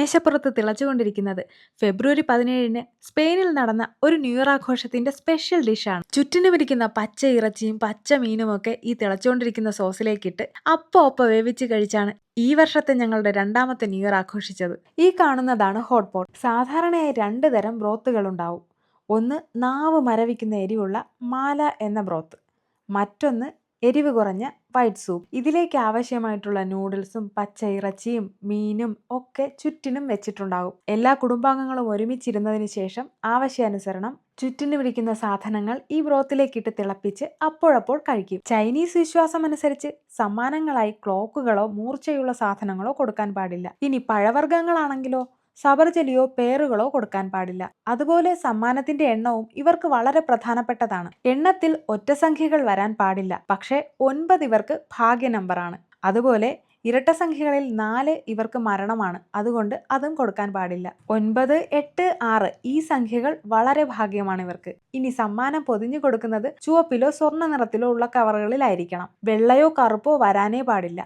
മേശപ്പുറത്ത് തിളച്ചുകൊണ്ടിരിക്കുന്നത് ഫെബ്രുവരി 17-ന് സ്പെയിനിൽ നടന്ന ഒരു ന്യൂ ഇയർ ആഘോഷത്തിന്റെ സ്പെഷ്യൽ ഡിഷാണ്. ചുറ്റിനുമിരിക്കുന്ന പച്ച ഇറച്ചിയും പച്ച മീനുമൊക്കെ ഈ തിളച്ചുകൊണ്ടിരിക്കുന്ന സോസിലേക്കിട്ട് ഒപ്പം വേവിച്ച് കഴിച്ചാണ് ഈ വർഷത്തെ ഞങ്ങളുടെ രണ്ടാമത്തെ ന്യൂ ഇയർ ആഘോഷിച്ചത്. ഈ കാണുന്നതാണ് ഹോട്ട് പോട്ട്. സാധാരണയായി 2 തരം ബ്രോത്തുകൾ ഉണ്ടാവും. ഒന്ന് നാവ് മരവിക്കുന്ന എരിവുള്ള മാല എന്ന ബ്രോത്ത്, മറ്റൊന്ന് എരിവ് കുറഞ്ഞ വൈറ്റ് സൂപ്പ്. ഇതിലേക്ക് ആവശ്യമായിട്ടുള്ള നൂഡിൽസും പച്ച ഇറച്ചിയും മീനും ഒക്കെ ചുറ്റിനും വെച്ചിട്ടുണ്ടാകും. എല്ലാ കുടുംബാംഗങ്ങളും ഒരുമിച്ചിരുന്നതിന് ശേഷം ആവശ്യാനുസരണം ചുറ്റിനും ഇരിക്കുന്ന സാധനങ്ങൾ ഈ ബ്രോത്തിലേക്കിട്ട് തിളപ്പിച്ച് അപ്പോഴപ്പോൾ കഴിക്കും. ചൈനീസ് വിശ്വാസം അനുസരിച്ച് സമ്മാനങ്ങളായി ക്ലോക്കുകളോ മൂർച്ചയുള്ള സാധനങ്ങളോ കൊടുക്കാൻ പാടില്ല. ഇനി പഴവർഗ്ഗങ്ങളാണെങ്കിലോ സബർജലിയോ പേറുകളോ കൊടുക്കാൻ പാടില്ല. അതുപോലെ സമ്മാനത്തിന്റെ എണ്ണവും ഇവർക്ക് വളരെ പ്രധാനപ്പെട്ടതാണ്. എണ്ണത്തിൽ ഒറ്റസംഖ്യകൾ വരാൻ പാടില്ല. പക്ഷേ 9 ഇവർക്ക് ഭാഗ്യ നമ്പറാണ്. അതുപോലെ ഇരട്ടസംഖ്യകളിൽ 4 ഇവർക്ക് മരണമാണ്. അതുകൊണ്ട് അതും കൊടുക്കാൻ പാടില്ല. 9, 8, 6 ഈ സംഖ്യകൾ വളരെ ഭാഗ്യമാണ് ഇവർക്ക്. ഇനി സമ്മാനം പൊതിഞ്ഞു കൊടുക്കുന്നത് ചുവപ്പിലോ സ്വർണ്ണ നിറത്തിലോ ഉള്ള കവറുകളിലായിരിക്കണം. വെള്ളയോ കറുപ്പോ വരാനേ പാടില്ല.